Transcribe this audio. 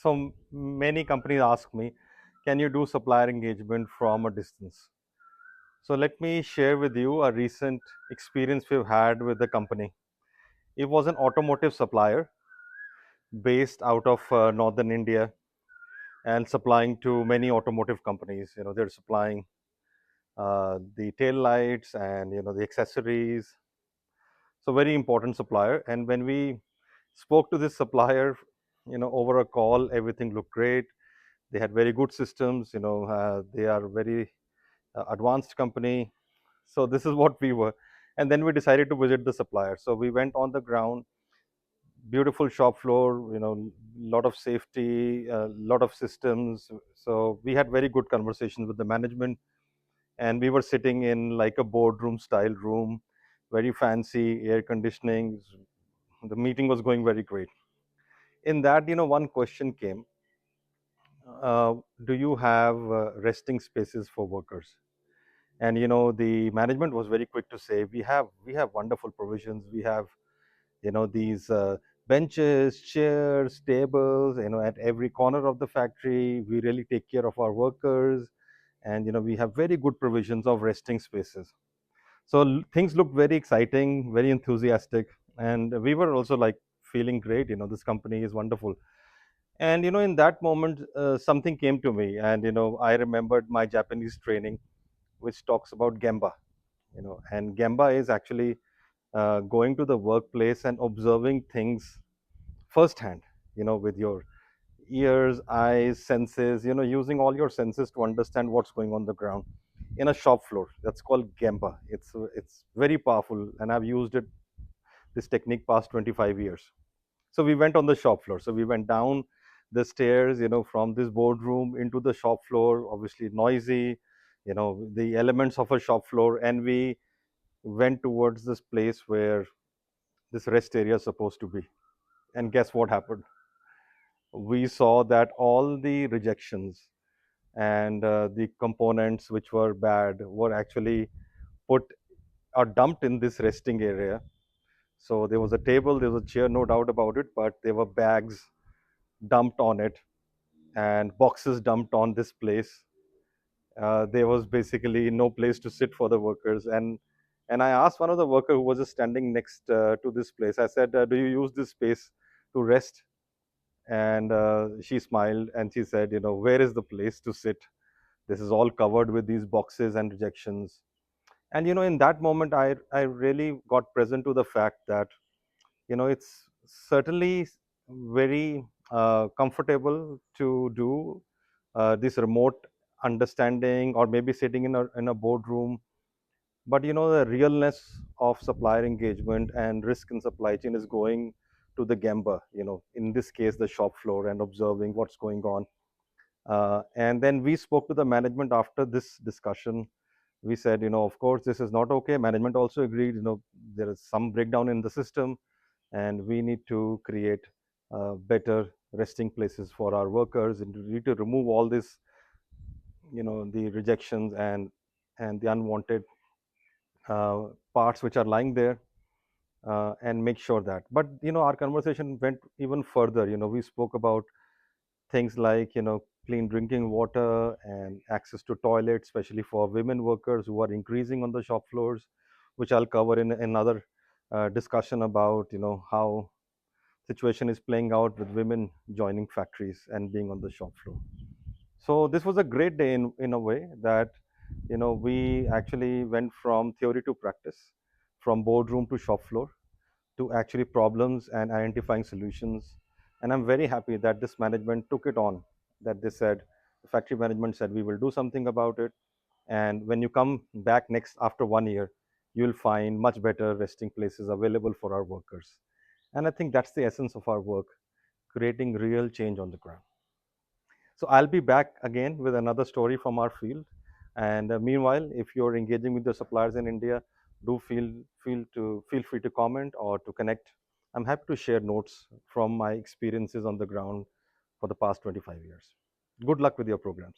So many companies ask me, can you do supplier engagement from a distance? So let me share with you a recent experience we've had with the company. It was an automotive supplier based out of northern India and supplying to many automotive companies. They're supplying the tail lights and the accessories. So very important supplier. And when we spoke to this supplier, over a call, everything looked great. They had very good systems. They are very advanced company. So this is what we were. And then we decided to visit the supplier. So we went on the ground, beautiful shop floor, lot of safety, a lot of systems. So we had very good conversations with the management, and we were sitting in like a boardroom style room, very fancy air conditioning. The meeting was going very great. In that, one question came, uh, do you have resting spaces for workers? And the management was very quick to say, we have wonderful provisions. We have these benches, chairs, tables, at every corner of the factory. We really take care of our workers, and we have very good provisions of resting spaces. So things looked very exciting, very enthusiastic, and we were also like feeling great. This company is wonderful. And in that moment, something came to me, and I remembered my Japanese training, which talks about gemba. And gemba is actually going to the workplace and observing things firsthand, with your ears, eyes, senses, using all your senses to understand what's going on the ground in a shop floor. That's called gemba. It's very powerful, and I've used it, this technique, past 25 years. So we went on the shop floor. So we went down the stairs, from this boardroom into the shop floor, obviously noisy, the elements of a shop floor. And we went towards this place where this rest area is supposed to be. And guess what happened? We saw that all the rejections and the components which were bad were actually put or dumped in this resting area. So there was a table, there was a chair, no doubt about it, but there were bags dumped on it and boxes dumped on this place. There was basically no place to sit for the workers. And I asked one of the worker who was just standing next to this place. I said, "Do you use this space to rest?" And she smiled and she said, "Where is the place to sit? This is all covered with these boxes and rejections." And in that moment, I really got present to the fact that it's certainly very comfortable to do this remote understanding, or maybe sitting in a boardroom. But the realness of supplier engagement and risk in supply chain is going to the gemba, in this case the shop floor, and observing what's going on. And then we spoke to the management after this discussion. We said, of course this is not okay. Management also agreed, there is some breakdown in the system, and we need to create better resting places for our workers, and we need to remove all this, the rejections and the unwanted parts which are lying there, and make sure that. But our conversation went even further. We spoke about things like clean drinking water and access to toilets, especially for women workers who are increasing on the shop floors, which I'll cover in another discussion about how situation is playing out with women joining factories and being on the shop floor. So this was a great day in a way that we actually went from theory to practice, from boardroom to shop floor, to actually problems and identifying solutions. And I'm very happy that this management took it on, that they said, the factory management said, we will do something about it. And when you come back next after 1 year, you'll find much better resting places available for our workers. And I think that's the essence of our work, creating real change on the ground. So I'll be back again with another story from our field. And meanwhile, if you're engaging with the suppliers in India, do feel free to comment or to connect. I'm happy to share notes from my experiences on the ground for the past 25 years. Good luck with your programs.